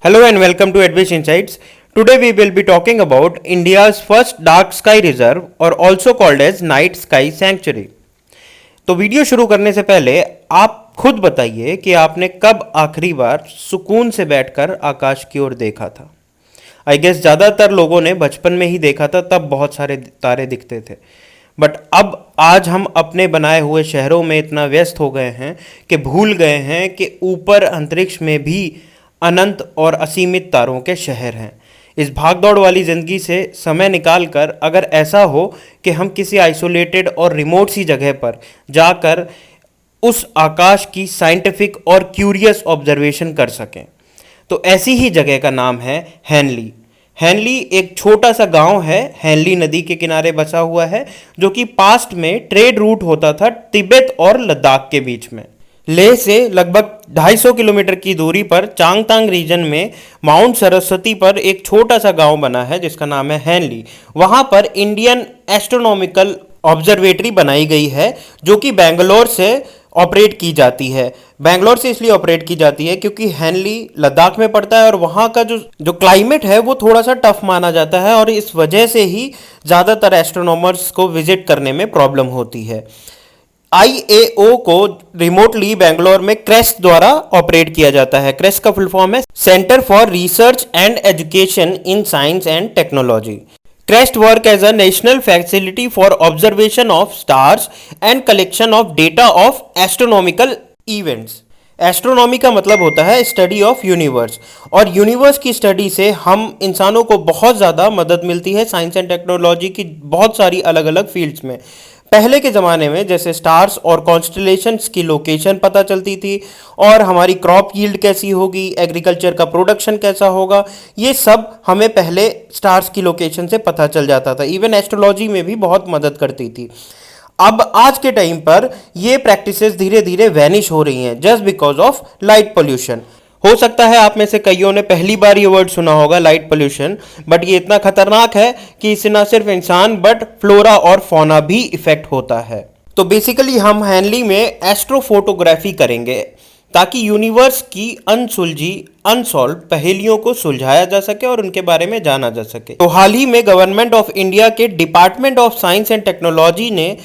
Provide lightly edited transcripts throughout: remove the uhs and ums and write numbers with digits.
Hello and welcome to Advice Insights. Today we will be talking about India's first dark sky reserve or also called as night sky sanctuary. तो video शुरू करने से पहले आप खुद बताइए कि आपने कब आखिरी बार सुकून से बैठकर आकाश की ओर देखा था। आई गेस ज़्यादातर लोगों ने बचपन में ही देखा था, तब बहुत सारे तारे दिखते थे। बट अब आज हम अपने बनाए हुए शहरों में इतना व्यस्त हो गए हैं कि भूल गए हैं कि ऊपर अंतरिक्ष में भी अनंत और असीमित तारों के शहर हैं। इस भागदौड़ वाली ज़िंदगी से समय निकाल कर अगर ऐसा हो कि हम किसी आइसोलेटेड और रिमोट सी जगह पर जाकर उस आकाश की साइंटिफिक और क्यूरियस ऑब्जर्वेशन कर सकें, तो ऐसी ही जगह का नाम है हैनली। हैनली एक छोटा सा गांव है, हैनली नदी के किनारे बसा हुआ है, जो कि पास्ट में ट्रेड रूट होता था तिब्बत और लद्दाख के बीच में। लेह से लगभग 250 किलोमीटर की दूरी पर चांगतांग रीजन में माउंट सरस्वती पर एक छोटा सा गांव बना है जिसका नाम है हैनली। वहां पर इंडियन एस्ट्रोनॉमिकल ऑब्जर्वेटरी बनाई गई है, जो कि बेंगलोर से ऑपरेट की जाती है। बेंगलोर से इसलिए ऑपरेट की जाती है क्योंकि हैनली लद्दाख में पड़ता है और वहाँ का जो क्लाइमेट है वो थोड़ा सा टफ माना जाता है और इस वजह से ही ज़्यादातर एस्ट्रोनॉमर्स को विजिट करने में प्रॉब्लम होती है। IAO को रिमोटली बेंगलोर में क्रेस्ट द्वारा ऑपरेट किया जाता है। क्रेस्ट का फुल फॉर्म है centre for research and education in science and technology. CREST work as a national facility for observation of stars and collection of data of astronomical events. Astronomy का मतलब होता है study of universe, और universe की study से हम इंसानों को बहुत ज़्यादा मदद मिलती है साइंस एंड टेक्नोलॉजी की बहुत सारी अलग अलग फील्ड्स में। पहले के ज़माने में जैसे स्टार्स और कॉन्स्टलेशंस की लोकेशन पता चलती थी और हमारी क्रॉप यील्ड कैसी होगी, एग्रीकल्चर का प्रोडक्शन कैसा होगा, ये सब हमें पहले स्टार्स की लोकेशन से पता चल जाता था। इवन एस्ट्रोलॉजी में भी बहुत मदद करती थी। अब आज के टाइम पर ये प्रैक्टिसेस धीरे धीरे वैनिश हो रही हैं just because of light pollution. हो सकता है आप में से कईयों ने पहली बार ये वर्ड सुना होगा लाइट पोल्यूशन, बट ये इतना खतरनाक है कि इससे ना सिर्फ इंसान बट फ्लोरा और फौना भी इफेक्ट होता है। तो बेसिकली हम हैनली में एस्ट्रोफोटोग्राफी करेंगे ताकि यूनिवर्स की अनसुलझी अनसॉल्व पहेलियों को सुलझाया जा सके और उनके बारे में जाना जा सके। तो हाल ही में गवर्नमेंट ऑफ इंडिया के department of science and technology ने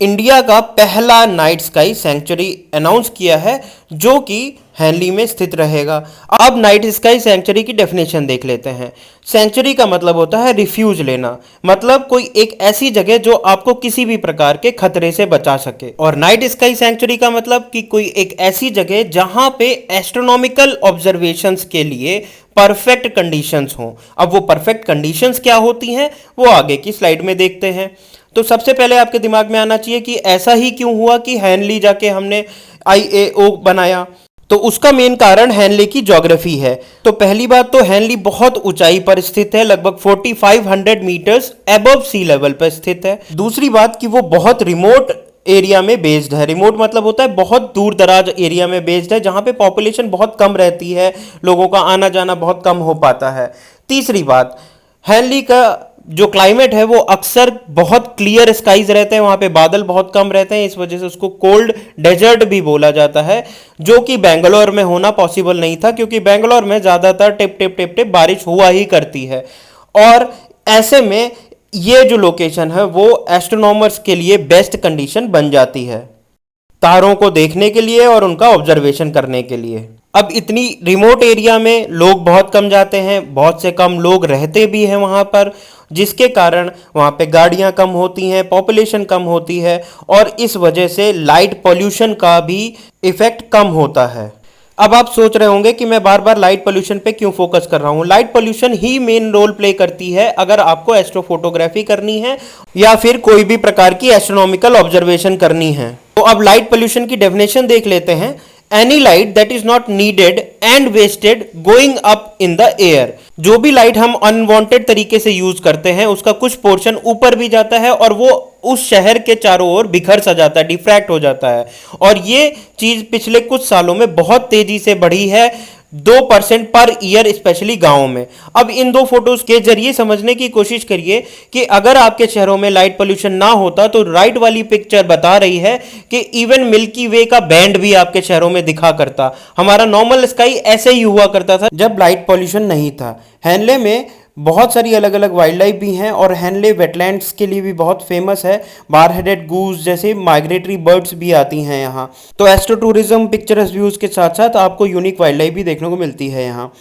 इंडिया का पहला नाइट स्काई सेंचुरी अनाउंस किया है, जो कि हैनली में स्थित रहेगा। अब नाइट स्काई सेंचुरी की डेफिनेशन देख लेते हैं। सेंचुरी का मतलब होता है रिफ्यूज लेना, मतलब कोई एक ऐसी जगह जो आपको किसी भी प्रकार के खतरे से बचा सके। और नाइट स्काई सेंचुरी का मतलब कि कोई एक ऐसी जगह जहां पे एस्ट्रोनॉमिकल ऑब्जर्वेशंस के लिए परफेक्ट कंडीशंस हों। अब वो परफेक्ट कंडीशंस क्या होती हैं वो आगे की स्लाइड में देखते हैं। तो सबसे पहले आपके दिमाग में आना चाहिए कि ऐसा ही क्यों हुआ कि हैनली जाके हमने IAO बनाया। तो उसका मेन कारण हैनली की ज्योग्राफी है। तो पहली बात तो हैनली बहुत ऊंचाई पर स्थित है, लगभग 4500 मीटर्स अबव सी लेवल पर स्थित है। दूसरी बात कि वो बहुत रिमोट एरिया में बेस्ड है। रिमोट मतलब होता है बहुत दूर दराज एरिया में बेस्ड है, जहां पे पॉपुलेशन बहुत कम रहती है, लोगों का आना जाना बहुत कम हो पाता है। तीसरी बात, हैनली का जो क्लाइमेट है वो अक्सर बहुत क्लियर स्काइज रहते हैं, वहाँ पे बादल बहुत कम रहते हैं, इस वजह से उसको कोल्ड डेजर्ट भी बोला जाता है, जो कि बेंगलोर में होना पॉसिबल नहीं था क्योंकि बेंगलोर में ज़्यादातर टिप टिप टिप टिप बारिश हुआ ही करती है। और ऐसे में ये जो लोकेशन है वो एस्ट्रोनॉमर्स के लिए बेस्ट कंडीशन बन जाती है तारों को देखने के लिए और उनका ऑब्जर्वेशन करने के लिए। अब इतनी रिमोट एरिया में लोग बहुत कम जाते हैं, बहुत से कम लोग रहते भी हैं वहाँ पर, जिसके कारण वहाँ पे गाड़ियाँ कम होती हैं, पॉपुलेशन कम होती है और इस वजह से लाइट पॉल्यूशन का भी इफेक्ट कम होता है। अब आप सोच रहे होंगे कि मैं बार बार लाइट पोल्यूशन पे क्यों फोकस कर रहा हूँ। लाइट पोल्यूशन ही मेन रोल प्ले करती है अगर आपको एस्ट्रोफोटोग्राफी करनी है या फिर कोई भी प्रकार की एस्ट्रोनॉमिकल ऑब्जर्वेशन करनी है। तो अब लाइट पोल्यूशन की डेफिनेशन देख लेते हैं। Any light that is not needed and wasted going up in the air. जो भी लाइट हम अनवांटेड तरीके से यूज करते हैं उसका कुछ पोर्शन ऊपर भी जाता है और वो उस शहर के चारों ओर बिखर सा जाता है, डिफ्रैक्ट हो जाता है। और ये चीज पिछले कुछ सालों में बहुत तेजी से बढ़ी है 2% पर ईयर, स्पेशली गांवों में। अब इन दो फोटोज के जरिए समझने की कोशिश करिए कि अगर आपके शहरों में लाइट पोल्यूशन ना होता तो राइट वाली पिक्चर बता रही है कि इवन मिल्की वे का बैंड भी आपके शहरों में दिखा करता। हमारा नॉर्मल स्काई ऐसे ही हुआ करता था जब लाइट पोल्यूशन नहीं था। हैनले में बहुत सारी अलग अलग वाइल्ड लाइफ भी हैं और हैनले वेटलैंड्स के लिए भी बहुत फेमस है। बार हेडेड गूज जैसे माइग्रेटरी बर्ड्स भी आती हैं यहाँ। तो एस्ट्रो टूरिज्म पिक्चरस व्यूज के साथ साथ आपको यूनिक वाइल्ड लाइफ भी देखने को मिलती है यहाँ।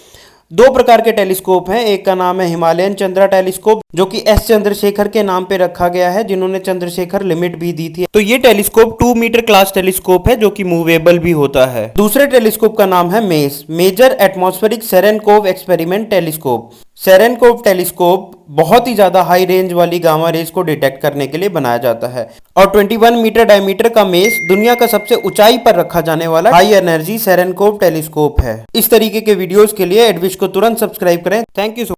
दो प्रकार के टेलीस्कोप हैं, एक का नाम है हिमालयन चंद्रा टेलीस्कोप जो कि एस चंद्रशेखर के नाम पे रखा गया है, जिन्होंने चंद्रशेखर लिमिट भी दी थी। तो ये टेलीस्कोप 2 मीटर क्लास टेलीस्कोप है जो कि मूवेबल भी होता है। दूसरे टेलीस्कोप का नाम है MACE, major atmospheric Cherenkov experiment telescope. Cherenkov telescope बहुत ही ज्यादा हाई रेंज वाली गामा रेज को डिटेक्ट करने के लिए बनाया जाता है। और 21 मीटर डायमीटर का मेस दुनिया का सबसे ऊंचाई पर रखा जाने वाला हाई एनर्जी सेरेनकोव टेलीस्कोप है। इस तरीके के वीडियोस के लिए एडविश को तुरंत सब्सक्राइब करें। Thank you.